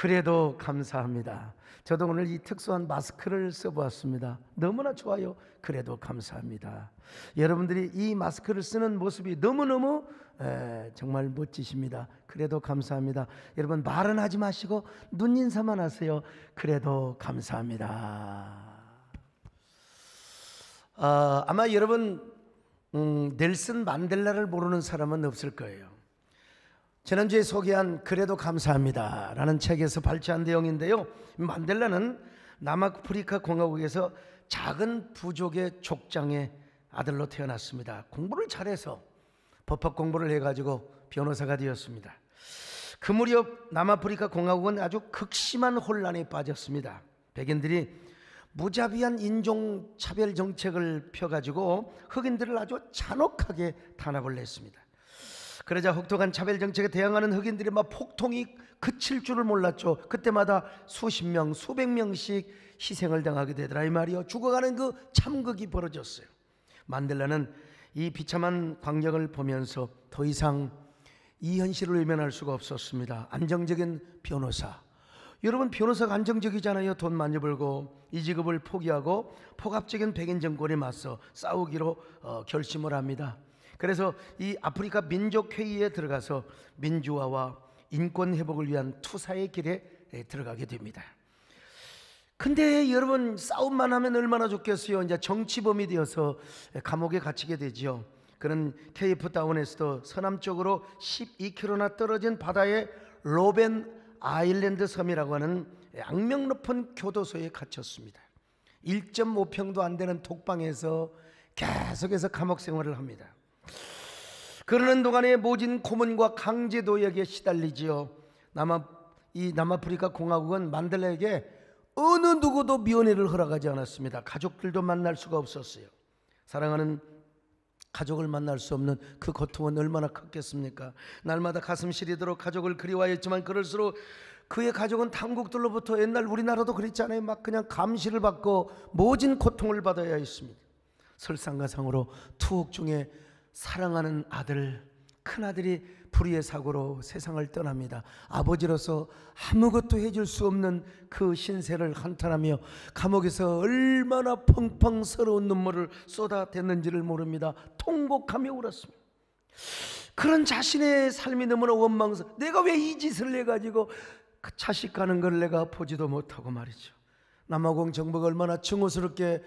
그래도 감사합니다. 저도 오늘 이 특수한 마스크를 써보았습니다. 너무나 좋아요. 그래도 감사합니다. 여러분들이 이 마스크를 쓰는 모습이 너무너무 정말 멋지십니다. 그래도 감사합니다. 여러분, 말은 하지 마시고 눈인사만 하세요. 그래도 감사합니다. 아마 여러분 넬슨 만델라를 모르는 사람은 없을 거예요. 지난주에 소개한 그래도 감사합니다 라는 책에서 발췌한 내용인데요, 만델라는 남아프리카 공화국에서 작은 부족의 족장의 아들로 태어났습니다. 공부를 잘해서 법학 공부를 해가지고 변호사가 되었습니다. 그 무렵 남아프리카 공화국은 아주 극심한 혼란에 빠졌습니다. 백인들이 무자비한 인종차별 정책을 펴가지고 흑인들을 아주 잔혹하게 탄압을 했습니다. 그러자 혹독한 차별 정책에 대항하는 흑인들이 막 폭통이 그칠 줄을 몰랐죠. 그때마다 수십 명, 수백 명씩 희생을 당하게 되더라 이 말이요. 죽어가는 그 참극이 벌어졌어요. 만델라는 이 비참한 광경을 보면서 더 이상 이 현실을 외면할 수가 없었습니다. 안정적인 변호사, 여러분 변호사가 안정적이잖아요. 돈 많이 벌고 이 직업을 포기하고 폭압적인 백인 정권에 맞서 싸우기로 결심을 합니다. 그래서 이 아프리카 민족회의에 들어가서 민주화와 인권 회복을 위한 투사의 길에 들어가게 됩니다. 근데 여러분, 싸움만 하면 얼마나 좋겠어요. 이제 정치범이 되어서 감옥에 gat히게 되죠. 그는 케이프타운에서도 서남쪽으로 12km나 떨어진 바다의 로벤 아일랜드 섬이라고 하는 악명 높은 교도소에 갇혔습니다. 1.5평도 안 되는 독방에서 계속해서 감옥 생활을 합니다. 그러는 동안에 모진 고문과 강제노역에 시달리지요. 이 남아프리카 공화국은 만델라에게 어느 누구도 면회를 허락하지 않았습니다. 가족들도 만날 수가 없었어요. 사랑하는 가족을 만날 수 없는 그 고통은 얼마나 컸겠습니까? 날마다 가슴 시리도록 가족을 그리워했지만 그럴수록 그의 가족은 당국들로부터, 옛날 우리나라도 그랬잖아요, 막 그냥 감시를 받고 모진 고통을 받아야 했습니다. 설상가상으로 투옥 중에 사랑하는 아들, 큰아들이 불의의 사고로 세상을 떠납니다. 아버지로서 아무것도 해줄 수 없는 그 신세를 한탄하며 감옥에서 얼마나 펑펑스러운 눈물을 쏟아댔는지를 모릅니다. 통곡하며 울었습니다. 그런 자신의 삶이 너무나 원망스러워. 내가 왜 이 짓을 해가지고 그 자식 가는 걸 내가 보지도 못하고 말이죠. 남아공 정부가 얼마나 증오스럽게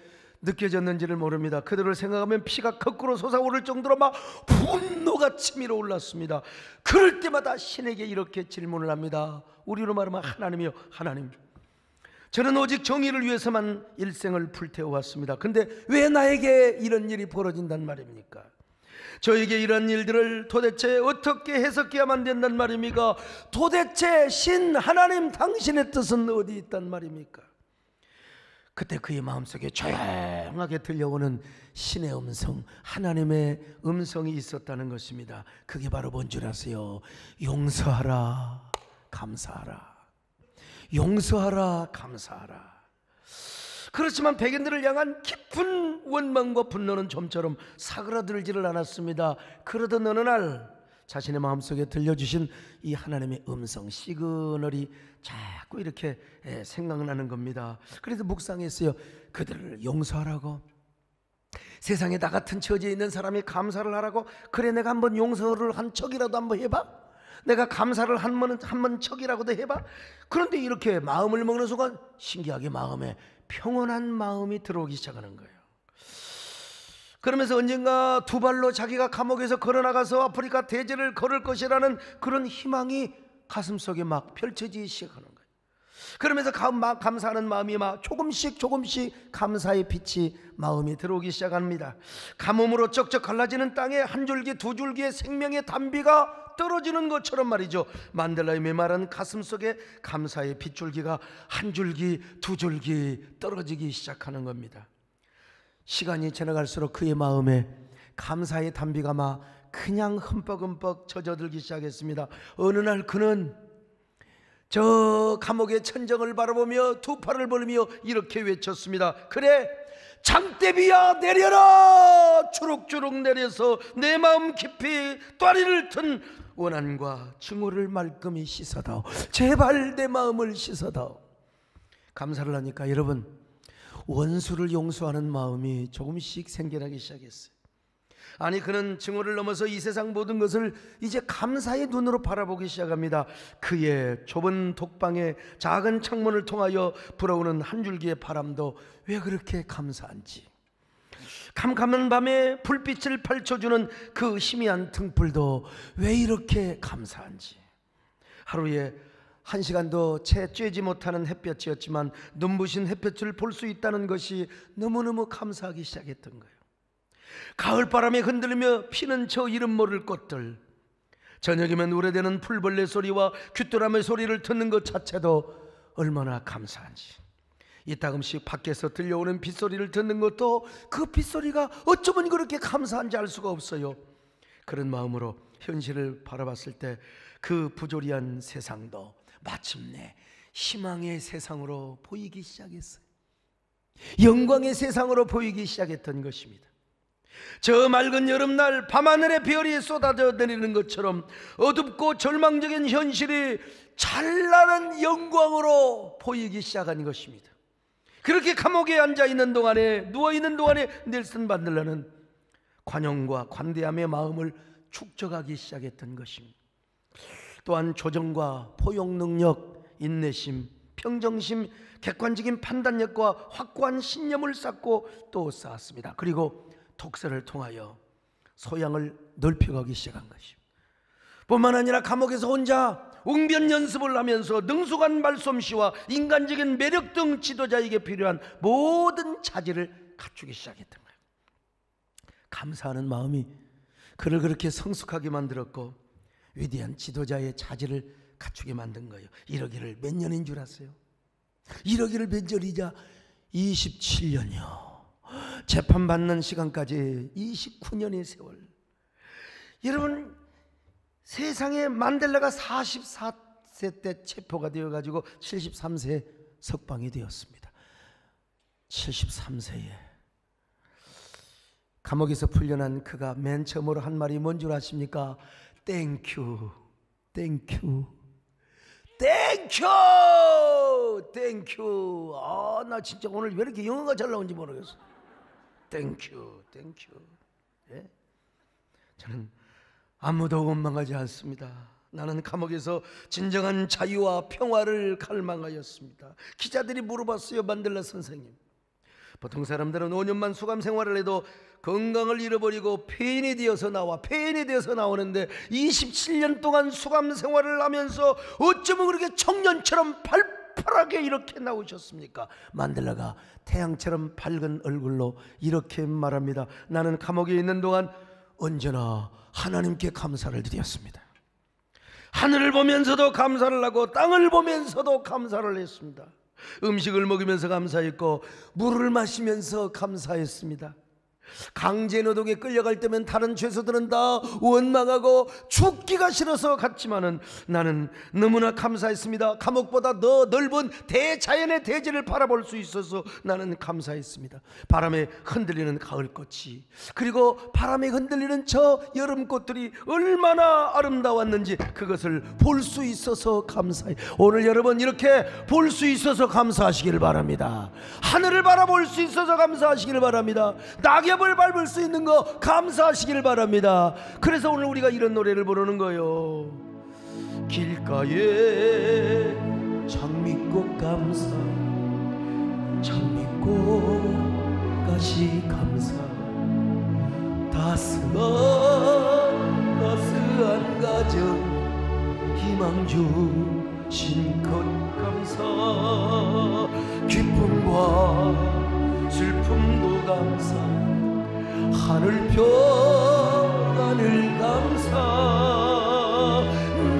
느껴졌는지를 모릅니다. 그들을 생각하면 피가 거꾸로 솟아오를 정도로 막 분노가 치밀어 올랐습니다. 그럴 때마다 신에게 이렇게 질문을 합니다. 우리로 말하면 하나님이요, 하나님, 저는 오직 정의를 위해서만 일생을 불태워왔습니다. 근데 왜 나에게 이런 일이 벌어진단 말입니까? 저에게 이런 일들을 도대체 어떻게 해석해야만 된단 말입니까? 도대체 신 하나님, 당신의 뜻은 어디 있단 말입니까? 그때 그의 마음속에 조용하게 들려오는 신의 음성, 하나님의 음성이 있었다는 것입니다. 그게 바로 뭔 줄 아세요? 용서하라, 감사하라. 용서하라, 감사하라. 그렇지만 백인들을 향한 깊은 원망과 분노는 좀처럼 사그라들지를 않았습니다. 그러던 어느 날 자신의 마음속에 들려주신 이 하나님의 음성, 시그널이 자꾸 이렇게 생각나는 겁니다. 그래서 묵상했어요. 그들을 용서하라고, 세상에 나 같은 처지에 있는 사람이 감사를 하라고. 그래, 내가 한번 용서를 한 척이라도 한번 해봐. 내가 감사를 한번 척이라고도 해봐. 그런데 이렇게 마음을 먹는 순간 신기하게 마음에 평온한 마음이 들어오기 시작하는 거예요. 그러면서 언젠가 두 발로 자기가 감옥에서 걸어나가서 아프리카 대제를 걸을 것이라는 그런 희망이 가슴속에 막 펼쳐지기 시작하는 거예요. 그러면서 감사하는 마음이 막 조금씩 감사의 빛이 마음이 들어오기 시작합니다. 가뭄으로 쩍쩍 갈라지는 땅에 한 줄기 두 줄기의 생명의 단비가 떨어지는 것처럼 말이죠. 만델라의 메마른 가슴속에 감사의 빗줄기가 한 줄기 두 줄기 떨어지기 시작하는 겁니다. 시간이 지나갈수록 그의 마음에 감사의 단비가 막 그냥 흠뻑흠뻑 젖어들기 시작했습니다. 어느 날 그는 저 감옥의 천정을 바라보며 두 팔을 벌리며 이렇게 외쳤습니다. 그래, 장대비야 내려라. 주룩주룩 내려서 내 마음 깊이 또아리를 튼 원한과 증오를 말끔히 씻어다오. 제발 내 마음을 씻어다오. 감사를 하니까 여러분, 원수를 용서하는 마음이 조금씩 생겨나기 시작했어요. 아니, 그는 증오를 넘어서 이 세상 모든 것을 이제 감사의 눈으로 바라보기 시작합니다. 그의 좁은 독방의 작은 창문을 통하여 불어오는 한 줄기의 바람도 왜 그렇게 감사한지, 캄캄한 밤에 불빛을 펼쳐주는 그 희미한 등불도 왜 이렇게 감사한지, 하루에 1시간도 채 쬐지 못하는 햇볕이었지만 눈부신 햇볕을 볼 수 있다는 것이 너무너무 감사하기 시작했던 거예요. 가을바람에 흔들리며 피는 저 이름 모를 꽃들, 저녁이면 우레되는 풀벌레 소리와 귀뚜라미 소리를 듣는 것 자체도 얼마나 감사한지, 이따금씩 밖에서 들려오는 빗소리를 듣는 것도 그 빗소리가 어쩌면 그렇게 감사한지 알 수가 없어요. 그런 마음으로 현실을 바라봤을 때 그 부조리한 세상도 마침내 희망의 세상으로 보이기 시작했어요. 영광의 세상으로 보이기 시작했던 것입니다. 저 맑은 여름날 밤하늘에 별이 쏟아져 내리는 것처럼 어둡고 절망적인 현실이 찬란한 영광으로 보이기 시작한 것입니다. 그렇게 감옥에 앉아있는 동안에, 누워있는 동안에 넬슨 만델라는 관용과 관대함의 마음을 축적하기 시작했던 것입니다. 또한 조정과 포용 능력, 인내심, 평정심, 객관적인 판단력과 확고한 신념을 쌓고 또 쌓았습니다. 그리고 독서를 통하여 소양을 넓혀가기 시작한 것입니다. 뿐만 아니라 감옥에서 혼자 웅변 연습을 하면서 능숙한 말솜씨와 인간적인 매력 등 지도자에게 필요한 모든 자질을 갖추기 시작했던 거예요. 감사하는 마음이 그를 그렇게 성숙하게 만들었고 위대한 지도자의 자질을 갖추게 만든 거예요. 이러기를 몇 년인 줄 아세요? 이러기를 몇 년이냐? 27년이요. 재판받는 시간까지 29년의 세월. 여러분, 세상에 만델라가 44세 때 체포가 되어가지고 73세에 석방이 되었습니다. 73세에 감옥에서 풀려난 그가 맨 처음으로 한 말이 뭔 줄 아십니까? 땡큐, 땡큐, 땡큐, 땡큐. 아, 나 진짜 오늘 왜 이렇게 영어가 잘 나온지 모르겠어. 땡큐, 땡큐. 예? 저는 아무도 원망하지 않습니다. 나는 감옥에서 진정한 자유와 평화를 갈망하였습니다. 기자들이 물어봤어요. 만델라 선생님, 보통 사람들은 5년만 수감 생활을 해도 건강을 잃어버리고 폐인이 되어서 나오는데 27년 동안 수감 생활을 하면서 어쩌면 그렇게 청년처럼 팔팔하게 이렇게 나오셨습니까? 만델라가 태양처럼 밝은 얼굴로 이렇게 말합니다. 나는 감옥에 있는 동안 언제나 하나님께 감사를 드렸습니다. 하늘을 보면서도 감사를 하고 땅을 보면서도 감사를 했습니다. 음식을 먹으면서 감사했고 물을 마시면서 감사했습니다. 강제노동에 끌려갈 때면 다른 죄수들은 다 원망하고 죽기가 싫어서 갔지만은 나는 너무나 감사했습니다. 감옥보다 더 넓은 대자연의 대지를 바라볼 수 있어서 나는 감사했습니다. 바람에 흔들리는 가을꽃이, 그리고 바람에 흔들리는 저 여름꽃들이 얼마나 아름다웠는지 그것을 볼 수 있어서 감사해. 오늘 여러분 이렇게 볼 수 있어서 감사하시기를 바랍니다. 하늘을 바라볼 수 있어서 감사하시기를 바랍니다. 낙엽을 밟을 수 있는 거 감사하시길 바랍니다. 그래서 오늘 우리가 이런 노래를 부르는 거예요. 길가에 장미꽃 감사, 장미꽃까지 감사, 따스한 가정 희망 주신 것 감사, 기쁨과 슬픔도 감사, 하늘 감사,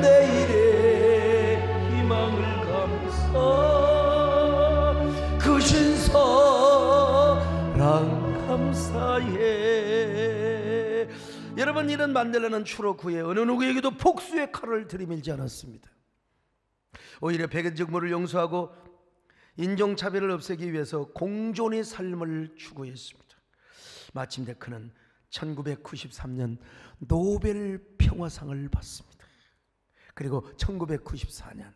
내일의 희망을 감사, 크신 사랑 감사해. 여러분, 이런 만델라는 추록 후에 어느 누구에게도 복수의 칼을 들이밀지 않았습니다. 오히려 백인적물을 용서하고 인종차별을 없애기 위해서 공존의 삶을 추구했습니다. 마침내 그는 1993년 노벨 평화상을 받습니다. 그리고 1994년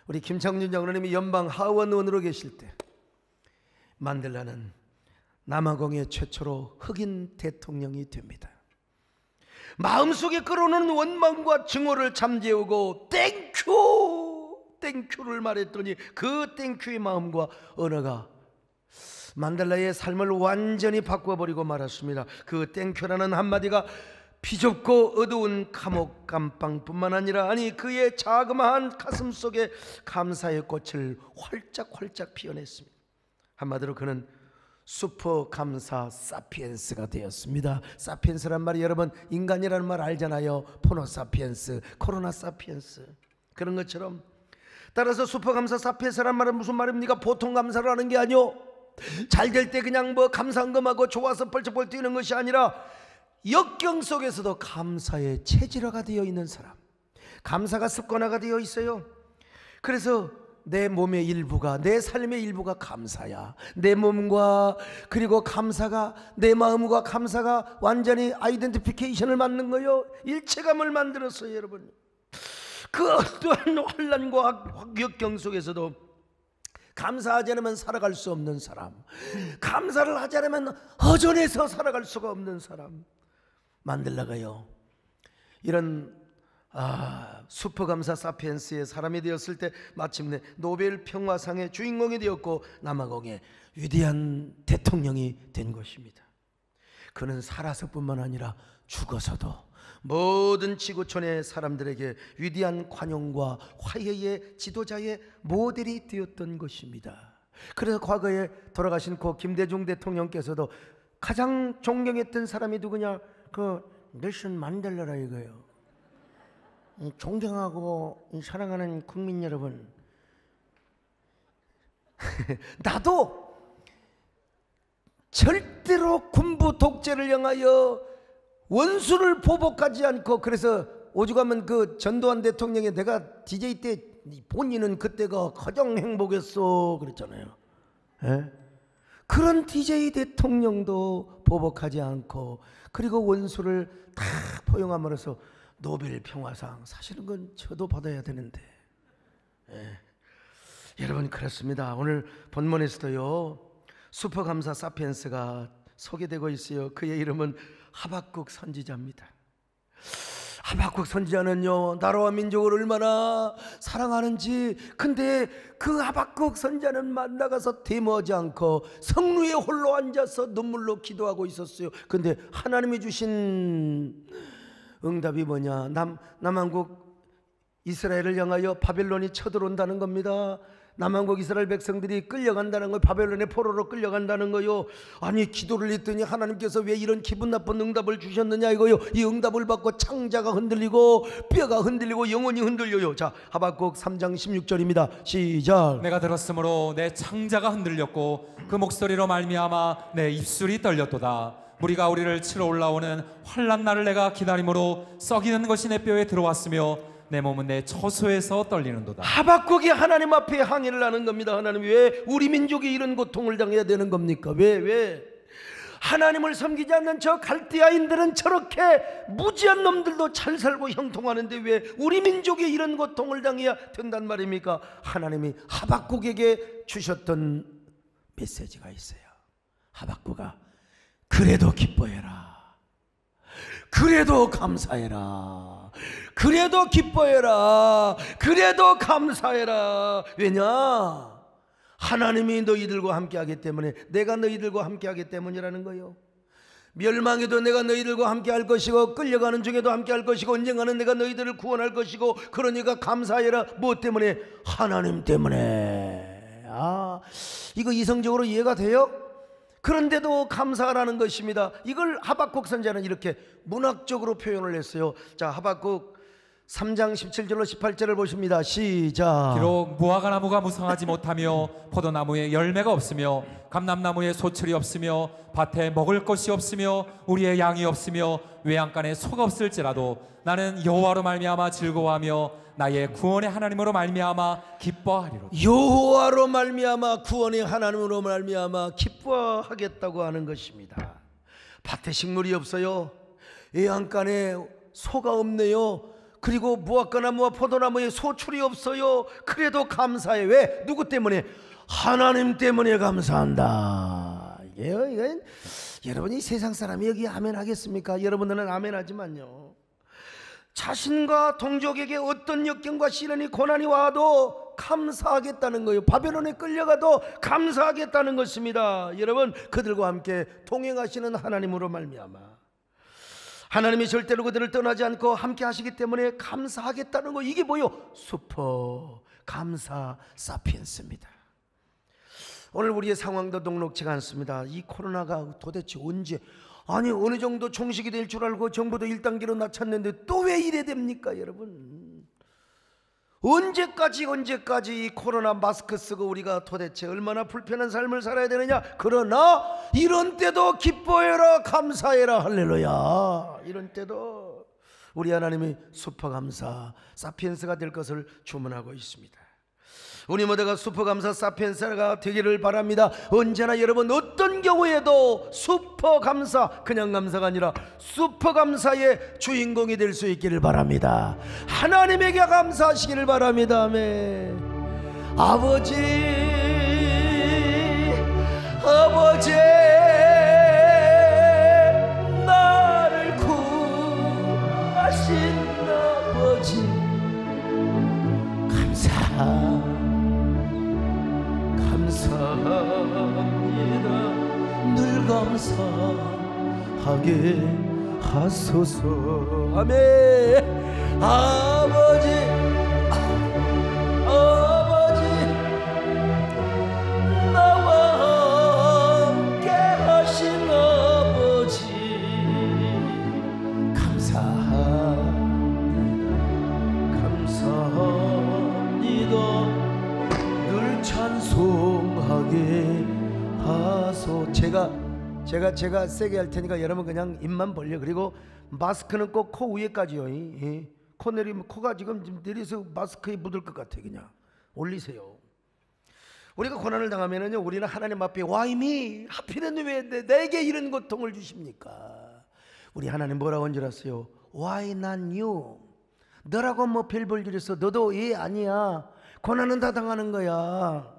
우리 김창준 장로님이 연방 하원 의원으로 계실 때 만델라는 남아공의 최초로 흑인 대통령이 됩니다. 마음속에 끌어오는 원망과 증오를 잠재우고 땡큐를 말했더니 그 땡큐의 마음과 언어가 만델라의 삶을 완전히 바꿔버리고 말았습니다. 그 땡큐라는 한마디가 비좁고 어두운 감옥 감방뿐만 아니라 그의 자그마한 가슴 속에 감사의 꽃을 활짝활짝 피워냈습니다. 한마디로 그는 슈퍼 감사 사피엔스가 되었습니다. 사피엔스란 말이 여러분 인간이라는 말 알잖아요. 포노 사피엔스, 코로나 사피엔스. 그런 것처럼 따라서 슈퍼 감사 사피엔스란 말은 무슨 말입니까? 보통 감사를 하는 게 아니요, 잘 될 때 그냥 감사한금하고 좋아서 뻘쩍뻘쩍 뛰는 것이 아니라 역경 속에서도 감사의 체질화가 되어 있는 사람, 감사가 습관화가 되어 있어요. 그래서 내 몸의 일부가, 내 삶의 일부가 감사야. 내 몸과 그리고 감사가, 내 마음과 감사가 완전히 아이덴티피케이션을 만든 거예요. 일체감을 만들었어요. 여러분, 그 어떠한 환난과 역경 속에서도 감사하지 않으면 살아갈 수 없는 사람, 감사를 하지 않으면 허전해서 살아갈 수가 없는 사람, 만델라가요 이런 슈퍼감사 사피엔스의 사람이 되었을 때 마침내 노벨 평화상의 주인공이 되었고 남아공의 위대한 대통령이 된 것입니다. 그는 살아서뿐만 아니라 죽어서도 모든 지구촌의 사람들에게 위대한 관용과 화해의 지도자의 모델이 되었던 것입니다. 그래서 과거에 돌아가신 고 김대중 대통령께서도 가장 존경했던 사람이 누구냐? 그 넬슨 만델라라 이거예요. 존경하고 사랑하는 국민 여러분, 나도 절대로 군부 독재를 향하여 원수를 보복하지 않고, 그래서 오죽하면 그 전두환 대통령이 내가 DJ 때 본인은 그때가 가장 행복했어 그랬잖아요. 예? 그런 DJ 대통령도 보복하지 않고 그리고 원수를 다 포용함으로써 노벨 평화상, 사실은 그건 저도 받아야 되는데. 예. 여러분 그렇습니다. 오늘 본문에서도요 슈퍼감사 사피엔스가 소개되고 있어요. 그의 이름은 하박국 선지자입니다. 하박국 선지자는요 나라와 민족을 얼마나 사랑하는지, 근데 그 하박국 선지자는 만나가서 데모하지 않고 성루에 홀로 앉아서 눈물로 기도하고 있었어요. 근데 하나님이 주신 응답이 뭐냐? 남한국 이스라엘을 향하여 바벨론이 쳐들어온다는 겁니다. 남한국 이스라엘 백성들이 끌려간다는 거예요. 바벨론의 포로로 끌려간다는 거요. 아니 기도를 했더니 하나님께서 왜 이런 기분 나쁜 응답을 주셨느냐 이거요. 이 응답을 받고 창자가 흔들리고 뼈가 흔들리고 영혼이 흔들려요. 자, 하박국 3장 16절입니다. 시작. 내가 들었으므로 내 창자가 흔들렸고 그 목소리로 말미암아 내 입술이 떨렸도다. 무리가 우리를 치러 올라오는 환난 날을 내가 기다림으로 썩이는 것이 내 뼈에 들어왔으며 내 몸은 내 처소에서 떨리는도다. 하박국이 하나님 앞에 항의를 하는 겁니다. 하나님 왜 우리 민족이 이런 고통을 당해야 되는 겁니까? 왜? 하나님을 섬기지 않는 저 갈대아인들은 저렇게 무지한 놈들도 잘 살고 형통하는데 왜 우리 민족이 이런 고통을 당해야 된단 말입니까? 하나님이 하박국에게 주셨던 메시지가 있어요. 하박국아, 그래도 기뻐해라. 그래도 감사해라. 그래도 기뻐해라. 그래도 감사해라. 왜냐? 하나님이 너희들과 함께하기 때문에, 내가 너희들과 함께하기 때문이라는 거예요. 멸망에도 내가 너희들과 함께할 것이고 끌려가는 중에도 함께할 것이고 언젠가는 내가 너희들을 구원할 것이고, 그러니까 감사해라. 무엇 때문에? 하나님 때문에. 이거 이성적으로 이해가 돼요? 그런데도 감사하라는 것입니다. 이걸 하박국 선지자는 이렇게 문학적으로 표현을 했어요. 자, 하박국 3장 17절로 18절을 보십니다. 시작. 비록 무화과나무가 무성하지 못하며 포도나무에 열매가 없으며 감람나무에 소출이 없으며 밭에 먹을 것이 없으며 우리의 양이 없으며 외양간에 소가 없을지라도 나는 여호와로 말미암아 즐거워하며 나의 구원의 하나님으로 말미암아 기뻐하리로다. 여호와로 말미암아, 구원의 하나님으로 말미암아 기뻐하겠다고 하는 것입니다. 밭에 식물이 없어요. 외양간에 소가 없네요. 그리고 무화과나무와 포도나무에 소출이 없어요. 그래도 감사해. 왜? 누구 때문에? 하나님 때문에 감사한다. 이건 여러분이 세상 사람이 여기 아멘 하겠습니까? 여러분들은 아멘 하지만요, 자신과 동족에게 어떤 역경과 시련이 고난이 와도 감사하겠다는 거예요. 바벨론에 끌려가도 감사하겠다는 것입니다. 여러분, 그들과 함께 동행하시는 하나님으로 말미암아 하나님이 절대로 그들을 떠나지 않고 함께 하시기 때문에 감사하겠다는 거, 이게 뭐요? 슈퍼 감사 사피엔스입니다. 오늘 우리의 상황도 녹록지가 않습니다. 이 코로나가 도대체 언제, 아니 어느 정도 종식이 될 줄 알고 정부도 1단계로 낮췄는데 또 왜 이래 됩니까 여러분? 언제까지 이 코로나 마스크 쓰고 우리가 도대체 얼마나 불편한 삶을 살아야 되느냐? 그러나 이런 때도 기뻐해라, 감사해라, 할렐루야. 이런 때도 우리 하나님이 슈퍼감사 사피엔스가 될 것을 주문하고 있습니다. 우리 모두가 슈퍼감사 사피엔스가 되기를 바랍니다. 언제나 여러분 어떤 경우에도 슈퍼감사, 그냥 감사가 아니라 슈퍼감사의 주인공이 될 수 있기를 바랍니다. 하나님에게 감사하시기를 바랍니다. 아멘. 아버지 나를 구하신 아버지 감사합니다. 늘 감사하게 하소서. 아멘. 아버지 나와 함께 하신 아버지 감사합니다. 늘 찬송하게 하소. 제가 세게 할 테니까 여러분 그냥 입만 벌려. 그리고 마스크는 꼭 코 위에까지요. 코 내리면 코가 지금 내려서 마스크에 묻을 것 같아. 그냥 올리세요. 우리가 고난을 당하면은요, 우리는 하나님 앞에 와이미 하필은 왜 내게 이런 고통을 주십니까? 우리 하나님 뭐라고 한 줄 아세요? Why not you? 너라고 뭐 별 볼 일 있어? 너도 얘 아니야. 고난은 다 당하는 거야.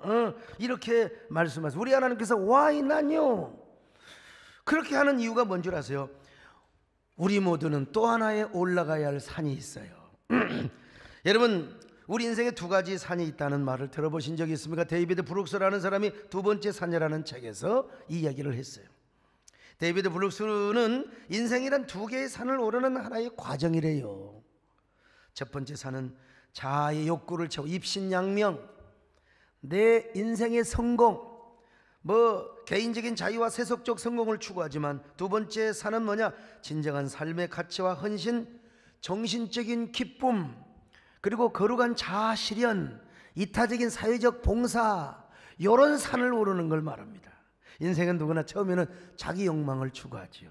이렇게 말씀하세요. 우리 하나님께서 Why not you? 그렇게 하는 이유가 뭔 줄 아세요? 우리 모두는 또 하나의 올라가야 할 산이 있어요. 여러분, 우리 인생에 두 가지 산이 있다는 말을 들어보신 적이 있습니까? 데이비드 브룩스라는 사람이 두 번째 산이라는 책에서 이 이야기를 했어요. 데이비드 브룩스는 인생이란 두 개의 산을 오르는 하나의 과정이래요. 첫 번째 산은 자아의 욕구를 채워 입신양명, 내 인생의 성공, 개인적인 자유와 세속적 성공을 추구하지만, 두 번째 산은 뭐냐? 진정한 삶의 가치와 헌신, 정신적인 기쁨, 그리고 거룩한 자아 실현, 이타적인 사회적 봉사, 이런 산을 오르는 걸 말합니다. 인생은 누구나 처음에는 자기 욕망을 추구하지요.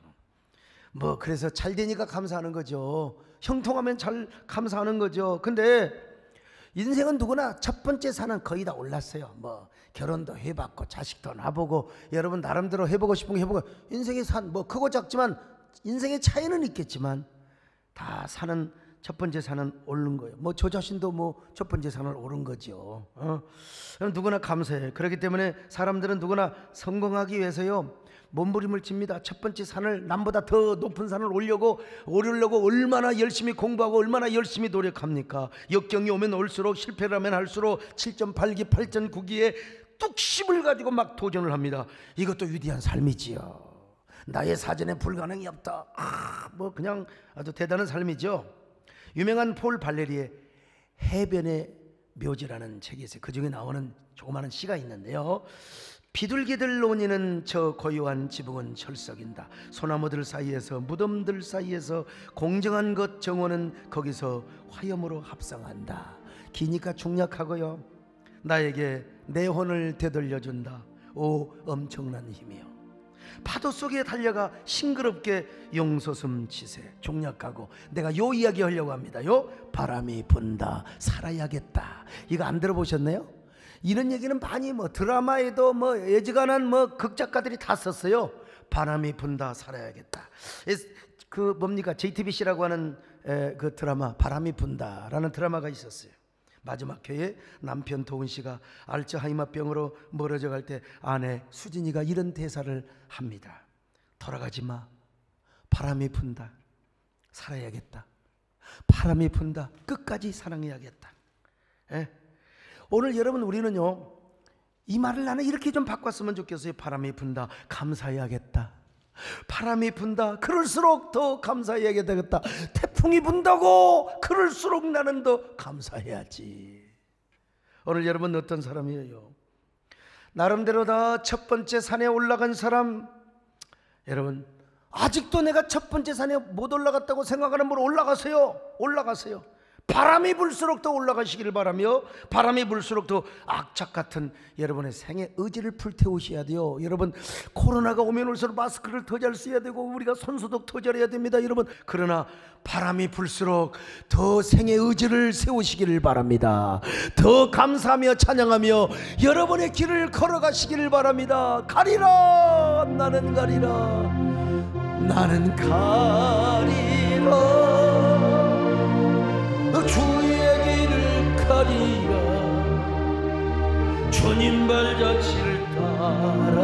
그래서 잘 되니까 감사하는 거죠. 형통하면 잘 감사하는 거죠. 근데 인생은 누구나 첫 번째 산은 거의 다 올랐어요. 결혼도 해봤고 자식도 낳아보고, 여러분 나름대로 해보고 싶은 거 해보고, 인생의 산 크고 작지만 인생의 차이는 있겠지만 다 산은, 첫 번째 산은 오른 거예요. 저 자신도 첫 번째 산을 오른 거죠. 누구나 감사해요. 그렇기 때문에 사람들은 누구나 성공하기 위해서요, 몸부림을 칩니다. 첫 번째 산을, 남보다 더 높은 산을 오르려고 얼마나 열심히 공부하고 얼마나 열심히 노력합니까? 역경이 오면 올수록, 실패를 하면 할수록 7.8기 8.9기에 뚝심을 가지고 막 도전을 합니다. 이것도 위대한 삶이지요. 나의 사전에 불가능이 없다. 그냥 아주 대단한 삶이죠. 유명한 폴 발레리의 해변의 묘지라는 책이 있어요. 그 중에 나오는 조그마한 시가 있는데요. 비둘기들 논이는 저 고요한 지붕은 철석인다. 소나무들 사이에서, 무덤들 사이에서 공정한 것 정오는 거기서 화염으로 합성한다. 기니까 중약하고요, 나에게 내 혼을 되돌려준다. 오 엄청난 힘이요. 파도 속에 달려가 싱그럽게 용솟음 치세. 종약하고 내가 요 이야기 하려고 합니다. 바람이 분다, 살아야겠다. 이거 안 들어보셨나요? 이런 얘기는 많이 드라마에도 예지간한 극작가들이 다 썼어요. 바람이 분다, 살아야겠다. 뭡니까? JTBC라고 하는 그 드라마 바람이 분다라는 드라마가 있었어요. 마지막 회에 남편 도훈 씨가 알츠하이머병으로 멀어져 갈 때 아내 수진이가 이런 대사를 합니다. 돌아가지 마. 바람이 분다. 살아야겠다. 바람이 분다. 끝까지 사랑해야겠다. 예? 오늘 여러분 우리는요, 이 말을 나는 이렇게 좀 바꿨으면 좋겠어요. 바람이 분다. 감사해야겠다. 바람이 분다. 그럴수록 더 감사해야 되겠다. 태풍이 분다고 그럴수록 나는 더 감사해야지. 오늘 여러분 어떤 사람이에요? 나름대로 다 첫 번째 산에 올라간 사람. 여러분 아직도 내가 첫 번째 산에 못 올라갔다고 생각하는 분 올라가세요. 올라가세요. 바람이 불수록 더 올라가시기를 바라며, 바람이 불수록 더 악착 같은 여러분의 생의 의지를 불태우셔야 돼요. 여러분 코로나가 오면 올수록 마스크를 더 잘 써야 되고 우리가 손소독 더 잘해야 됩니다. 여러분 그러나 바람이 불수록 더 생의 의지를 세우시기를 바랍니다. 더 감사하며 찬양하며 여러분의 길을 걸어가시기를 바랍니다. 가리라. 나는 가리라. 나는 가리라. 주의 길을 가리라. 주님 발자취를 따라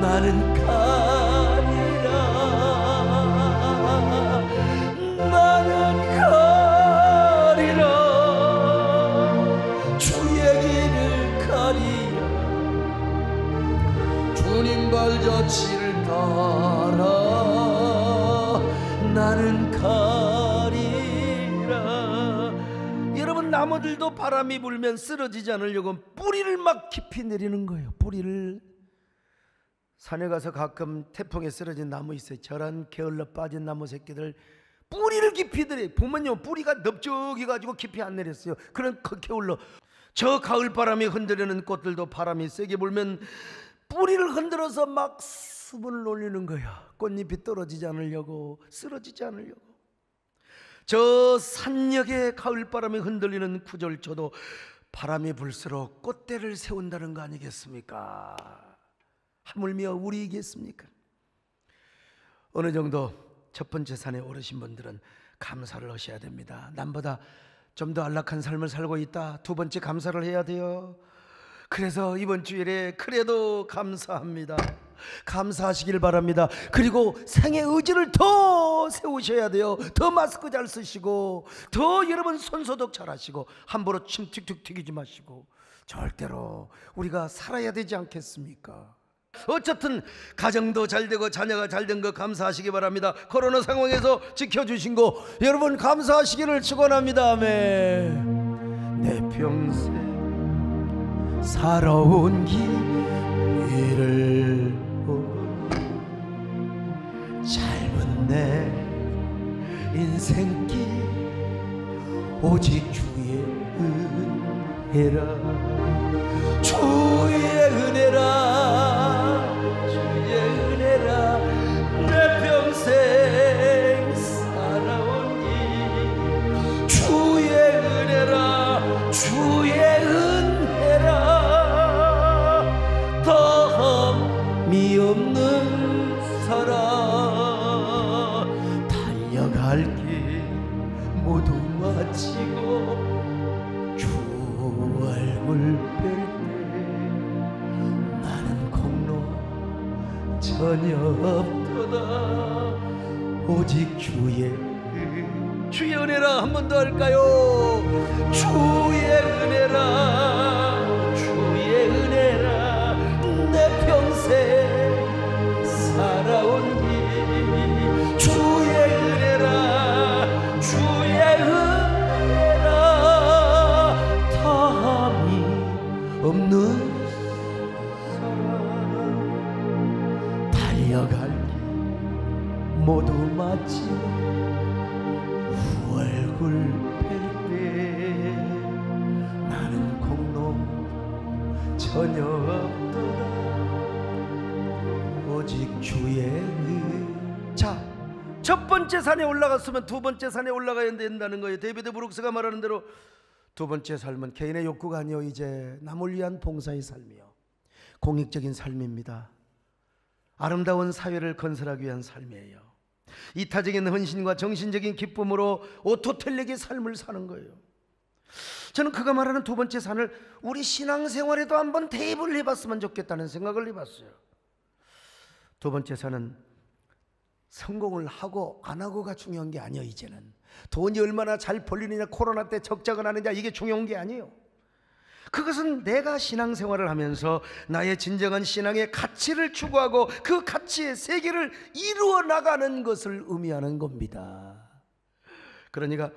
나는 가리라. 나는 가리라. 주의 길을 가리라. 주님 발자취를 따라 나는 가리라. 여러분 나무들도 바람이 불면 쓰러지지 않으려고 뿌리를 막 깊이 내리는 거예요. 뿌리를. 산에 가서 가끔 태풍에 쓰러진 나무 있어요. 저런 게을러 빠진 나무 새끼들 뿌리를 깊이 들여요. 보면요 뿌리가 넓적해 가지고 깊이 안 내렸어요. 그런 게을러. 저 가을바람이 흔들리는 꽃들도 바람이 세게 불면 뿌리를 흔들어서 막 수분을 올리는 거야. 꽃잎이 떨어지지 않으려고, 쓰러지지 않으려고. 저 산역의 가을바람이 흔들리는 구절초도 바람이 불수록 꽃대를 세운다는 거 아니겠습니까? 하물며 우리이겠습니까? 어느 정도 첫 번째 산에 오르신 분들은 감사를 하셔야 됩니다. 남보다 좀 더 안락한 삶을 살고 있다. 두 번째 감사를 해야 돼요. 그래서 이번 주일에 그래도 감사합니다. 감사하시길 바랍니다. 그리고 생의 의지를 더 세우셔야 돼요. 더 마스크 잘 쓰시고, 더 여러분 손소독 잘 하시고, 함부로 침 틱틱 튀기지 마시고, 절대로 우리가 살아야 되지 않겠습니까? 어쨌든 가정도 잘 되고 자녀가 잘 된 거 감사하시기 바랍니다. 코로나 상황에서 지켜주신 거 여러분 감사하시기를 축원합니다. 아멘. 내 평생 살아온 길을 짧은 내 인생길 오직 주의 은혜라. 주의 은혜라. 주의 은혜라. 내 평생 살아온 길 주의 은혜라. 주의 은혜라. 더함이 없는 사람 달려갈 길 모두 마치고 주 얼굴 뵐 때 나는 공로 전혀 없도다. 오직 주의 은혜라. 한 번 더 할까요? 주의 은혜라. 주의 은혜라. 내 평생 살아온 길 주의 은혜라. 주의 은혜라. 다함이 없는 사람 달려갈 길 모두 마치 후 얼굴 뵐 때 나는 공로 전혀 없도다. 오직 주의 자, 첫 번째 산에 올라갔으면 두 번째 산에 올라가야 된다는 거예요. 데이비드 브룩스가 말하는 대로 두 번째 삶은 개인의 욕구가 아니요 이제 남을 위한 봉사의 삶이요 공익적인 삶입니다. 아름다운 사회를 건설하기 위한 삶이에요. 이타적인 헌신과 정신적인 기쁨으로 오토텔레기 삶을 사는 거예요. 저는 그가 말하는 두 번째 산을 우리 신앙생활에도 한번 대입을 해봤으면 좋겠다는 생각을 해봤어요. 두 번째 산은 성공을 하고 안 하고가 중요한 게 아니에요. 이제는 돈이 얼마나 잘 벌리느냐, 코로나 때 적자가 나느냐, 이게 중요한 게 아니에요. 그것은 내가 신앙생활을 하면서 나의 진정한 신앙의 가치를 추구하고 그 가치의 세계를 이루어 나가는 것을 의미하는 겁니다. 그러니까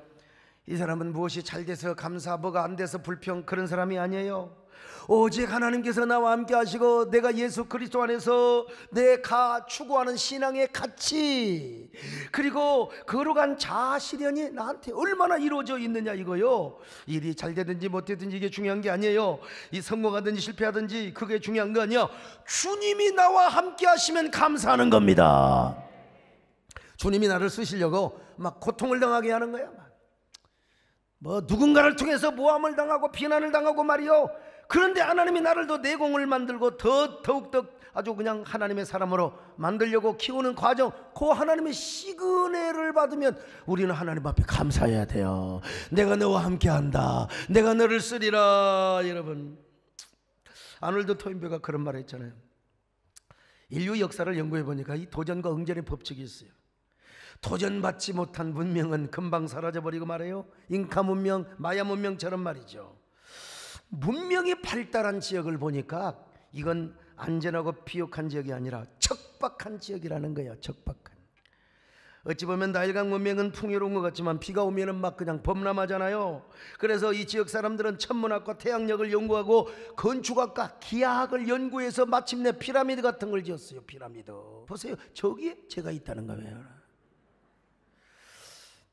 이 사람은 무엇이 잘 돼서 감사, 뭐가 안 돼서 불평, 그런 사람이 아니에요. 오직 하나님께서 나와 함께 하시고 내가 예수 그리스도 안에서 내가 추구하는 신앙의 가치, 그리고 거룩한 자아 실현이 나한테 얼마나 이루어져 있느냐, 이거요. 일이 잘 되든지 못 되든지 이게 중요한 게 아니에요. 이 성공하든지 실패하든지 그게 중요한 거 아니야. 주님이 나와 함께 하시면 감사하는 겁니다. 주님이 나를 쓰시려고 막 고통을 당하게 하는 거야. 뭐 누군가를 통해서 모함을 당하고 비난을 당하고 말이요. 그런데 하나님이 나를 더 내공을 만들고 더욱더 아주 그냥 하나님의 사람으로 만들려고 키우는 과정, 그 하나님의 시그널을 받으면 우리는 하나님 앞에 감사해야 돼요. 내가 너와 함께한다, 내가 너를 쓰리라. 여러분, 아놀드 토인베가 그런 말을 했잖아요. 인류 역사를 연구해 보니까 이 도전과 응전의 법칙이 있어요. 도전받지 못한 문명은 금방 사라져버리고 말해요. 잉카 문명, 마야 문명처럼 말이죠. 문명이 발달한 지역을 보니까 이건 안전하고 비옥한 지역이 아니라 척박한 지역이라는 거예요. 척박한. 어찌 보면 나일강 문명은 풍요로운 것 같지만 비가 오면은 막 그냥 범람하잖아요. 그래서 이 지역 사람들은 천문학과 태양력을 연구하고 건축학과 기하학을 연구해서 마침내 피라미드 같은 걸 지었어요. 피라미드 보세요. 저기에 제가 있다는 거예요.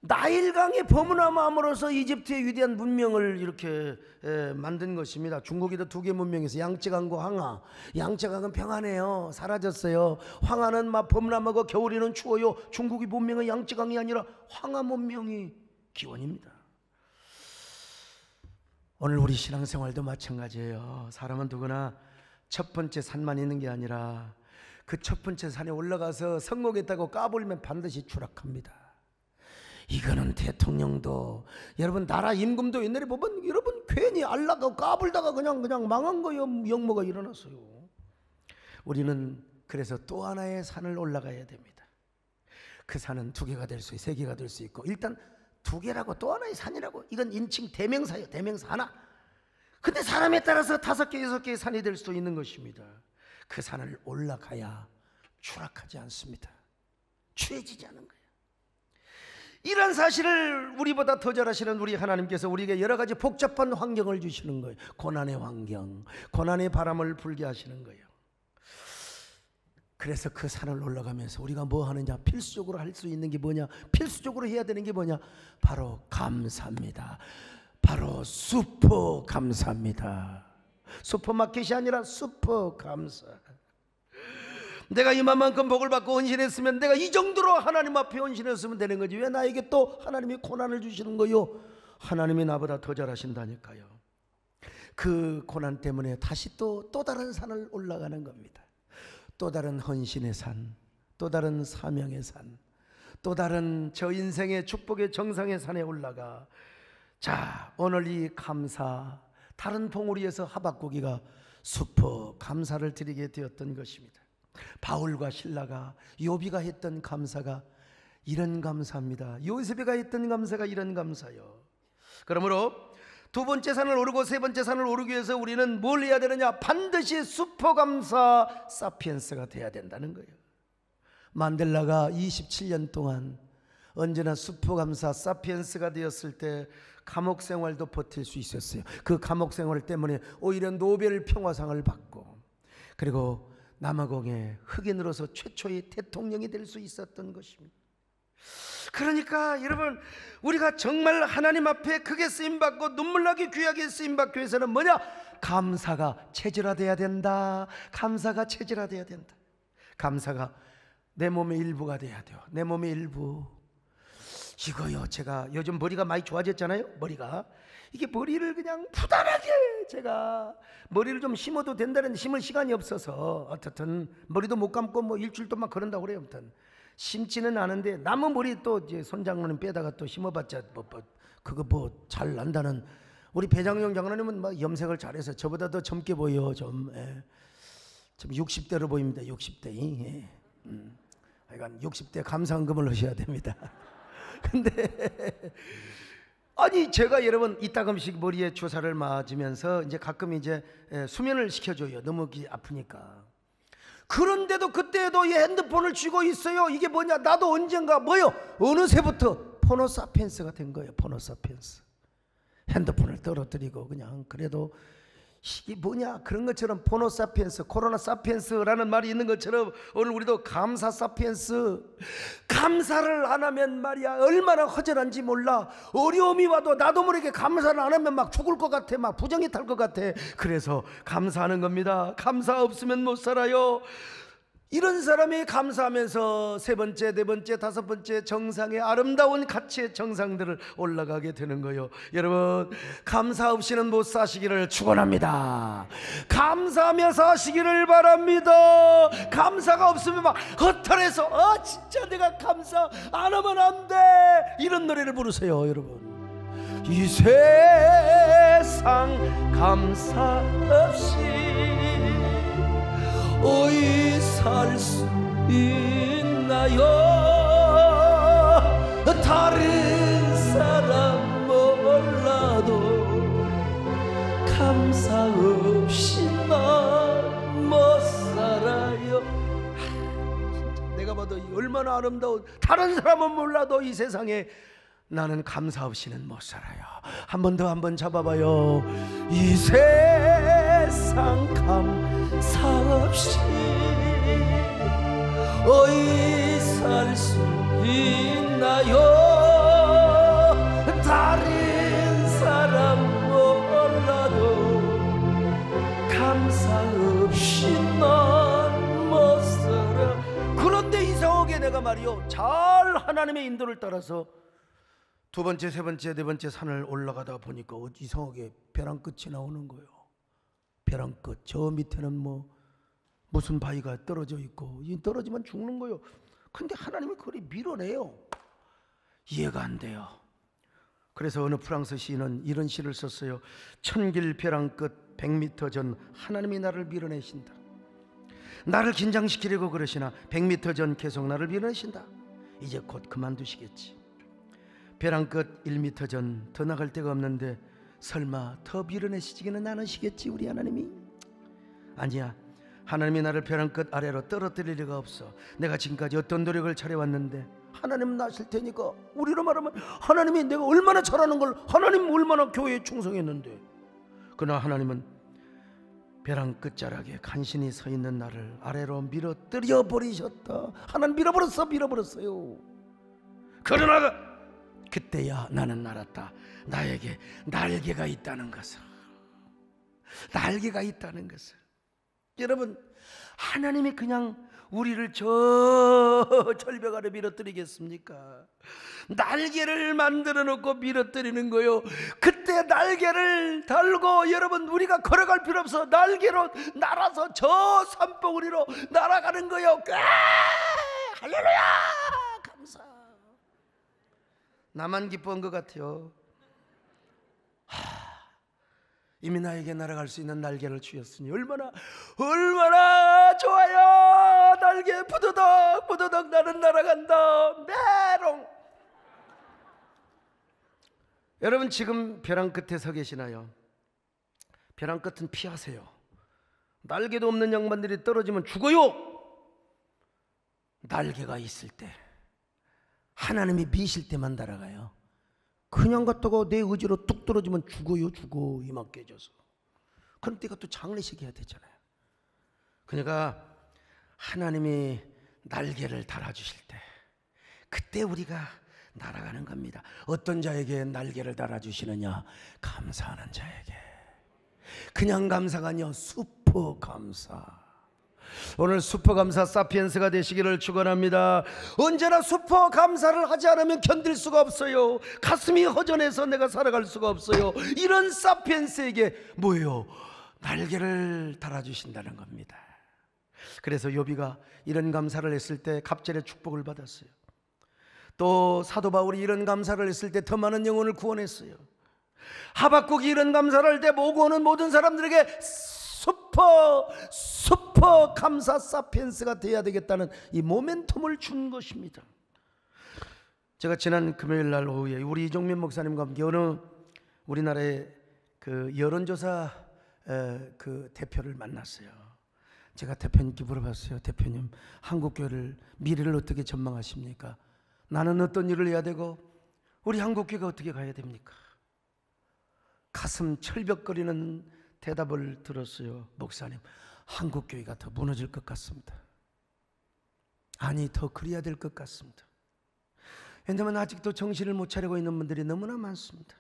나일강이 범람함으로써 이집트의 위대한 문명을 이렇게 만든 것입니다. 중국에도 두 개 문명이 있어요. 양쯔강과 황하. 양쯔강은 평안해요. 사라졌어요. 황하는 막 범람하고 겨울에는 추워요. 중국의 문명은 양쯔강이 아니라 황하 문명이 기원입니다. 오늘 우리 신앙생활도 마찬가지예요. 사람은 누구나 첫 번째 산만 있는 게 아니라 그 첫 번째 산에 올라가서 성공했다고 까불면 반드시 추락합니다. 이거는 대통령도, 여러분 나라 임금도 옛날에 보면 여러분 괜히 알라고 까불다가 그냥 망한 거예요. 역모가 일어났어요. 우리는 그래서 또 하나의 산을 올라가야 됩니다. 그 산은 두 개가 될 수 있고 세 개가 될 수 있고, 일단 두 개라고 또 하나의 산이라고, 이건 인칭 대명사예요. 대명사 하나. 근데 사람에 따라서 5개, 6개의 산이 될 수도 있는 것입니다. 그 산을 올라가야 추락하지 않습니다. 추해지지 않은 거예요. 이런 사실을 우리보다 더 잘하시는 우리 하나님께서 우리에게 여러 가지 복잡한 환경을 주시는 거예요. 고난의 환경, 고난의 바람을 불게 하시는 거예요. 그래서 그 산을 올라가면서 우리가 뭐 하느냐, 필수적으로 할 수 있는 게 뭐냐, 필수적으로 해야 되는 게 뭐냐, 바로 감사입니다. 바로 슈퍼 감사입니다. 슈퍼마켓이 아니라 슈퍼 감사. 내가 이만큼 복을 받고 헌신했으면 내가 이 정도로 하나님 앞에 헌신했으면 되는 거지, 왜 나에게 또 하나님이 고난을 주시는 거요? 하나님이 나보다 더 잘하신다니까요. 그 고난 때문에 다시 또 다른 산을 올라가는 겁니다. 또 다른 헌신의 산, 또 다른 사명의 산, 또 다른 저 인생의 축복의 정상의 산에 올라가. 자, 오늘 이 감사, 다른 봉우리에서 하박국이가 슈퍼 감사를 드리게 되었던 것입니다. 바울과 실라가, 요비가 했던 감사가 이런 감사입니다. 요셉이가 했던 감사가 이런 감사요. 그러므로 두 번째 산을 오르고 세 번째 산을 오르기 위해서 우리는 뭘 해야 되느냐? 반드시 슈퍼 감사 사피엔스가 돼야 된다는 거예요. 만델라가 27년 동안 언제나 슈퍼 감사 사피엔스가 되었을 때 감옥 생활도 버틸 수 있었어요. 그 감옥 생활 때문에 오히려 노벨 평화상을 받고, 그리고 남아공의 흑인으로서 최초의 대통령이 될 수 있었던 것입니다. 그러니까 여러분, 우리가 정말 하나님 앞에 크게 쓰임받고 눈물나게 귀하게 쓰임받기 위해서는 뭐냐? 감사가 체질화돼야 된다. 감사가 체질화돼야 된다. 감사가 내 몸의 일부가 돼야 돼요. 내 몸의 일부. 이거요, 제가 요즘 머리가 많이 좋아졌잖아요. 머리가, 이게 머리를 그냥 부단하게, 제가 머리를 좀 심어도 된다는, 심을 시간이 없어서 어떻든 머리도 못 감고 뭐 일주일 동안 그런다고 그래요. 아무튼 심지는 않은데 남은 머리 또 이제 손장로님 빼다가 또 심어봤자 그거 뭐 잘 난다는 우리 배장용 장로님은 막 염색을 잘해서 저보다 더 젊게 보여. 좀 60대로 보입니다. 60대. 예. 하여간 60대 감사헌금을 하셔야 됩니다. 근데 아니 제가 여러분 이따금씩 머리에 주사를 맞으면서 이제 가끔 이제 수면을 시켜줘요. 너무 아프니까. 그런데도 그때도 이 핸드폰을 쥐고 있어요. 이게 뭐냐? 나도 언젠가 뭐요? 어느새부터 포노사피엔스가 된 거예요. 포노사피엔스. 핸드폰을 떨어뜨리고 그냥 그래도 이게 뭐냐? 그런 것처럼 포노사피엔스, 코로나사피엔스라는 말이 있는 것처럼 오늘 우리도 감사사피엔스. 감사를 안 하면 말이야 얼마나 허전한지 몰라. 어려움이 와도 나도 모르게 감사를 안 하면 막 죽을 것 같아. 막 부정이 탈 것 같아. 그래서 감사하는 겁니다. 감사 없으면 못 살아요. 이런 사람이 감사하면서 세 번째, 네 번째, 다섯 번째 정상의 아름다운 가치의 정상들을 올라가게 되는 거예요. 여러분 감사 없이는 못 사시기를 축원합니다. 감사하며 사시기를 바랍니다. 감사가 없으면 막 허탈해서 진짜 내가 감사 안 하면 안 돼 이런 노래를 부르세요. 여러분 이 세상 감사 없이 어이 살 수 있나요? 다른 사람 몰라도 감사 없이 난 못 살아요. 진짜 내가 봐도 얼마나 아름다운, 다른 사람은 몰라도 이 세상에 나는 감사 없이는 못 살아요. 한 번 더 한번 잡아봐요. 이 세상 감사 없이 어이 살 수 있나요? 다른 사람 몰라도 감사 없이 난 못 살아. 그런데 이상하게 내가 말이요 잘 하나님의 인도를 따라서 두 번째, 세 번째, 네 번째 산을 올라가다 보니까 이상하게 벼랑 끝이 나오는 거예요. 벼랑 끝. 저 밑에는 뭐 무슨 바위가 떨어져 있고 이 떨어지면 죽는 거예요. 근데 하나님이 그걸 밀어내요. 이해가 안 돼요. 그래서 어느 프랑스 시인은 이런 시를 썼어요. 천길 벼랑 끝 100m 전 하나님이 나를 밀어내신다. 나를 긴장시키려고 그러시나 100m 전 계속 나를 밀어내신다. 이제 곧 그만두시겠지. 벼랑 끝 1m 전 더 나갈 데가 없는데 설마 더 밀어내시지는 않으시겠지 우리 하나님이? 아니야. 하나님이 나를 벼랑 끝 아래로 떨어뜨릴 리가 없어. 내가 지금까지 어떤 노력을 잘해왔는데 하나님은 나실 테니까. 우리로 말하면 하나님이 내가 얼마나 잘하는 걸, 하나님 얼마나 교회에 충성했는데. 그러나 하나님은 벼랑 끝자락에 간신히 서 있는 나를 아래로 밀어뜨려 버리셨다. 하나님 밀어버렸어요. 그러나 그때야 나는 알았다. 나에게 날개가 있다는 것을. 날개가 있다는 것을. 여러분 하나님이 그냥 우리를 저 절벽 아래 밀어뜨리겠습니까? 날개를 만들어 놓고 밀어뜨리는 거요. 그때 날개를 달고 여러분 우리가 걸어갈 필요 없어. 날개로 날아서 저 산봉우리로 날아가는 거요. 할렐루야 감사. 나만 기뻐한 것 같아요. 이미 나에게 날아갈 수 있는 날개를 주셨으니 얼마나 좋아요. 날개 부드덕 나는 날아간다. 메롱. 여러분 지금 벼랑 끝에 서 계시나요? 벼랑 끝은 피하세요. 날개도 없는 양반들이 떨어지면 죽어요. 날개가 있을 때 하나님이 미실 때만 날아가요. 그냥 갔다가 내 의지로 뚝 떨어지면 죽어요. 이만 깨져서. 그럼 내가 또 장례식 해야 되잖아요. 그러니까 하나님이 날개를 달아주실 때 그때 우리가 날아가는 겁니다. 어떤 자에게 날개를 달아주시느냐? 감사하는 자에게. 그냥 감사가 아니요 슈퍼 감사. 오늘 슈퍼 감사 사피엔스가 되시기를 축원합니다. 언제나 슈퍼 감사를 하지 않으면 견딜 수가 없어요. 가슴이 허전해서 내가 살아갈 수가 없어요. 이런 사피엔스에게 뭐예요? 날개를 달아주신다는 겁니다. 그래서 욥이가 이런 감사를 했을 때 갑절의 축복을 받았어요. 또 사도 바울이 이런 감사를 했을 때 더 많은 영혼을 구원했어요. 하박국이 이런 감사를 할 때 보고 오는 모든 사람들에게 슈퍼 감사 사피엔스가 돼야 되겠다는 이 모멘텀을 준 것입니다. 제가 지난 금요일 날 오후에 우리 이종민 목사님과 함께 어느 우리나라의 그 여론조사 그 대표를 만났어요. 제가 대표님께 물어봤어요. 대표님, 한국교회를 미래를 어떻게 전망하십니까? 나는 어떤 일을 해야 되고 우리 한국교회가 어떻게 가야 됩니까? 가슴 철벽거리는 대답을 들었어요. 목사님, 한국교회가 더 무너질 것 같습니다. 아니, 더 그래야 될 것 같습니다. 왜냐하면 아직도 정신을 못 차리고 있는 분들이 너무나 많습니다.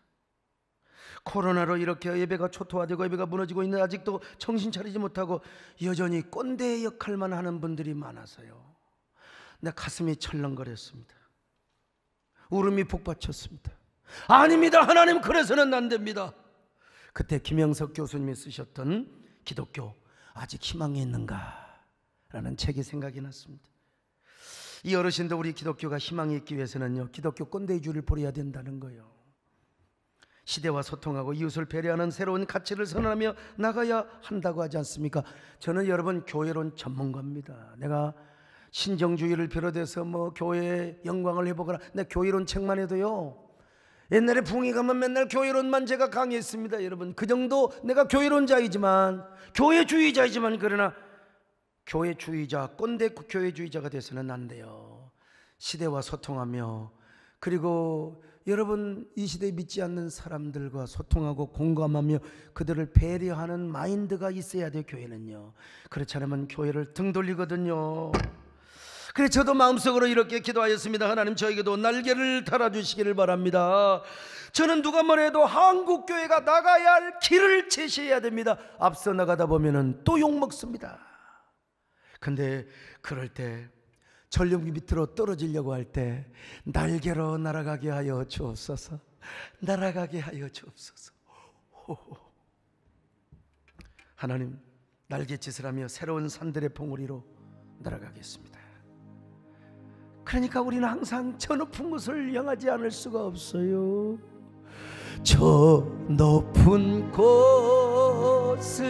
코로나로 이렇게 예배가 초토화되고 예배가 무너지고 있는데 아직도 정신 차리지 못하고 여전히 꼰대 역할만 하는 분들이 많아서요, 내 가슴이 철렁거렸습니다. 울음이 북받쳤습니다. 아닙니다, 하나님, 그래서는 안 됩니다. 그때 김영석 교수님이 쓰셨던 기독교 아직 희망이 있는가? 라는 책이 생각이 났습니다. 이 어르신도 우리 기독교가 희망이 있기 위해서는요, 기독교 꼰대주의를 버려야 된다는 거예요. 시대와 소통하고 이웃을 배려하는 새로운 가치를 선언하며 나가야 한다고 하지 않습니까? 저는 여러분 교회론 전문가입니다. 내가 신정주의를 비롯해서 뭐 교회의 영광을 회복하라, 내 교회론 책만 해도요, 옛날에 붕이 가면 맨날 교회론만 제가 강의했습니다. 여러분, 그 정도 내가 교회론자이지만, 교회주의자이지만, 그러나 교회주의자, 꼰대 교회주의자가 돼서는 안 돼요. 시대와 소통하며, 그리고 여러분 이 시대에 믿지 않는 사람들과 소통하고 공감하며 그들을 배려하는 마인드가 있어야 돼요. 교회는요. 그렇지 않으면 교회를 등 돌리거든요. 그래서 저도 마음속으로 이렇게 기도하였습니다. 하나님, 저에게도 날개를 달아주시기를 바랍니다. 저는 누가 뭐래도 한국교회가 나가야 할 길을 제시해야 됩니다. 앞서 나가다 보면 또 욕먹습니다. 근데 그럴 때, 전륜 밑으로 떨어지려고 할 때 날개로 날아가게 하여 주옵소서. 날아가게 하여 주옵소서. 하나님, 날갯짓을 하며 새로운 산들의 봉우리로 날아가겠습니다. 그러니까 우리는 항상 저 높은 곳을 향하지 않을 수가 없어요. 저 높은 곳을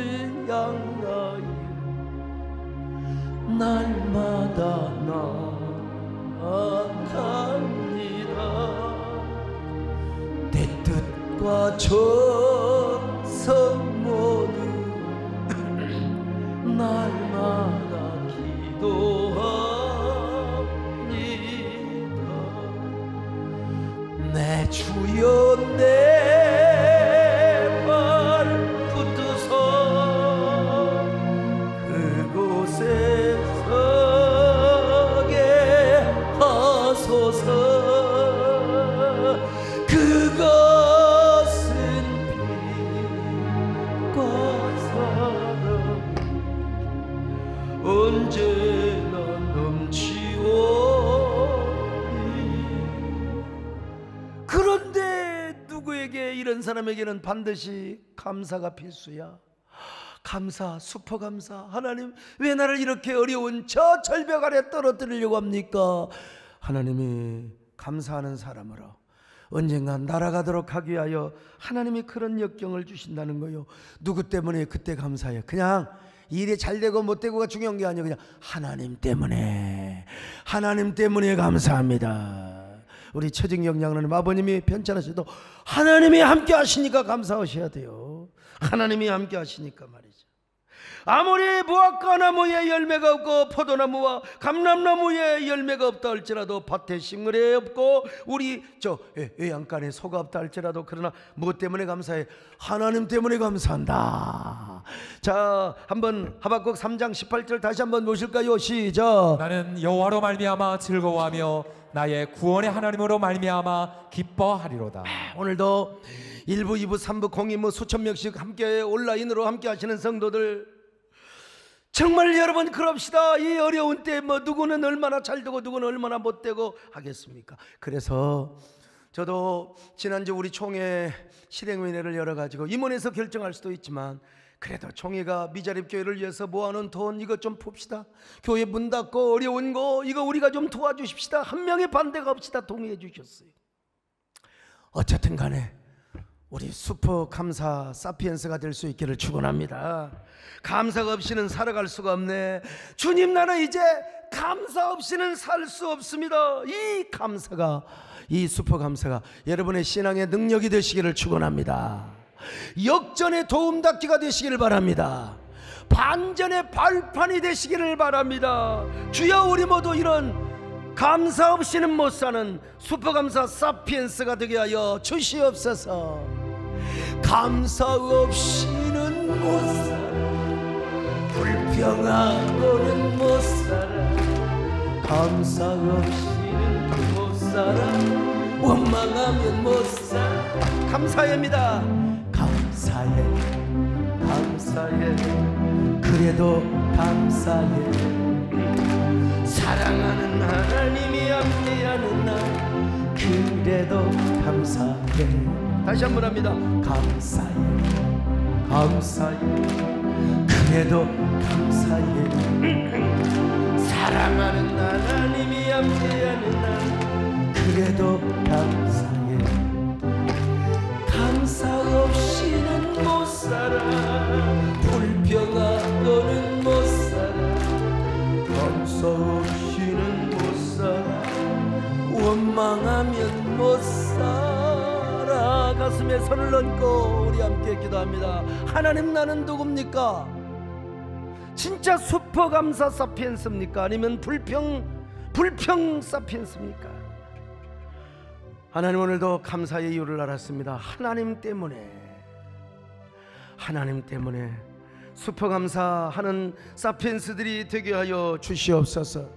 향하여 날마다 나아갑니다. 내 뜻과 정성 모두 날마다 기도합니다. 내 주여, 내 발 붙드소 그곳에 그것은 빛과 사랑 언제나 넘치오니. 그런데 누구에게, 이런 사람에게는 반드시 감사가 필수야. 감사, 슈퍼 감사. 하나님, 왜 나를 이렇게 어려운 저 절벽 아래 떨어뜨리려고 합니까? 하나님이 감사하는 사람으로 언젠간 날아가도록 하기 위하여 하나님이 그런 역경을 주신다는 거예요. 누구 때문에 그때 감사해요? 그냥 일이 잘 되고 못 되고가 중요한 게 아니에요. 그냥 하나님 때문에, 하나님 때문에 감사합니다. 우리 최진경 장로님 아버님이 편찮으셔도 하나님이 함께 하시니까 감사하셔야 돼요. 하나님이 함께 하시니까 말이죠. 아무리 무화과 나무에 열매가 없고 포도나무와 감람나무에 열매가 없다 할지라도, 밭에 식물이 없고 우리 저 외양간에 소가 없다 할지라도, 그러나 무엇 때문에 감사해? 하나님 때문에 감사한다. 자, 한번 하박국 3장 18절 다시 한번 보실까요? 시작. 나는 여호와로 말미암아 즐거워하며 나의 구원의 하나님으로 말미암아 기뻐하리로다. 오늘도 1부, 2부, 3부 공이 뭐 수천 명씩 함께 온라인으로 함께 하시는 성도들, 정말 여러분 그럽시다. 이 어려운 때 뭐 누구는 얼마나 잘 되고 누구는 얼마나 못 되고 하겠습니까? 그래서 저도 지난주 우리 총회 실행위원회를 열어가지고 임원에서 결정할 수도 있지만 그래도 종이가 미자립 교회를 위해서 모아놓은 돈 이것 좀 풉시다. 교회 문 닫고 어려운 거 이거 우리가 좀 도와주십시다. 한 명의 반대가 없이 다 동의해 주셨어요. 어쨌든 간에 우리 슈퍼 감사 사피엔스가 될 수 있기를 축원합니다. 감사가 없이는 살아갈 수가 없네. 주님, 나는 이제 감사 없이는 살 수 없습니다. 이 감사가, 이 슈퍼 감사가 여러분의 신앙의 능력이 되시기를 축원합니다. 역전의 도움닫기가 되시기를 바랍니다. 반전의 발판이 되시기를 바랍니다. 주여, 우리 모두 이런 감사 없이는 못 사는 슈퍼감사 사피엔스가 되게 하여 주시옵소서. 감사 없이는 못 살아, 불평하고는 못 살아, 감사 없이는 못 살아, 원망하면 못 살아. 감사해입니다. 감사해, 감사해, 그래도 감사해. 사랑하는 하나님이 함께하는 날 그래도 감사해. 다시 한번 합니다. 감사해, 감사해, 그래도 감사해. 사랑하는 하나님이 함께하는 날 그래도 감사해. 감사 없이는 못 살아, 불평하고는 못 살아, 감사 없이는 못 살아, 원망하면 못 살아. 가슴에 손을 얹고 우리 함께 기도합니다. 하나님, 나는 누굽니까? 진짜 슈퍼감사 사피엔스입니까? 아니면 불평 사피엔스입니까? 하나님, 오늘도 감사의 이유를 알았습니다. 하나님 때문에 슈퍼감사하는 사피엔스들이 되게 하여 주시옵소서.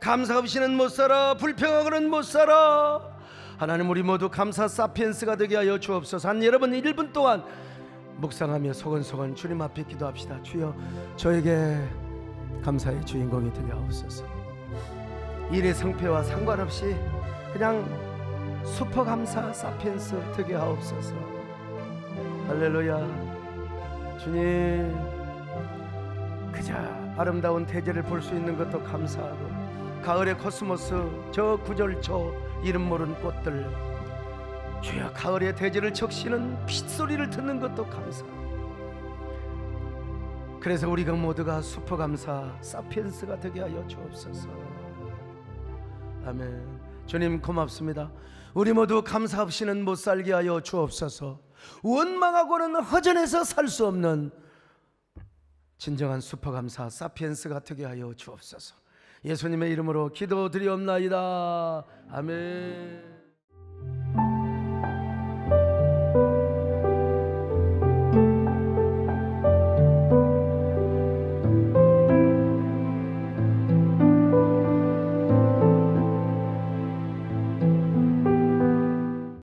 감사 없이는 못 살아, 불평하고는 못 살아. 하나님, 우리 모두 감사 사피엔스가 되게 하여 주옵소서. 한 여러분 1분 동안 묵상하며 소곤소곤 주님 앞에 기도합시다. 주여, 저에게 감사의 주인공이 되게 하옵소서. 일의 성패와 상관없이 그냥 슈퍼감사 사피엔스 되게 하옵소서. 할렐루야. 주님, 그저 아름다운 대지를 볼 수 있는 것도 감사하고, 가을의 코스모스, 저 구절초 이름 모르는 꽃들, 주여 가을의 대지를 적시는 빗소리를 듣는 것도 감사하고, 그래서 우리가 모두가 슈퍼감사 사피엔스가 되게 하여 주옵소서. 아멘. 주님 고맙습니다. 우리 모두 감사 없이는 못 살게 하여 주옵소서. 원망하고는 허전해서 살 수 없는 진정한 슈퍼감사 사피엔스가 되게 하여 주옵소서. 예수님의 이름으로 기도드리옵나이다. 아멘.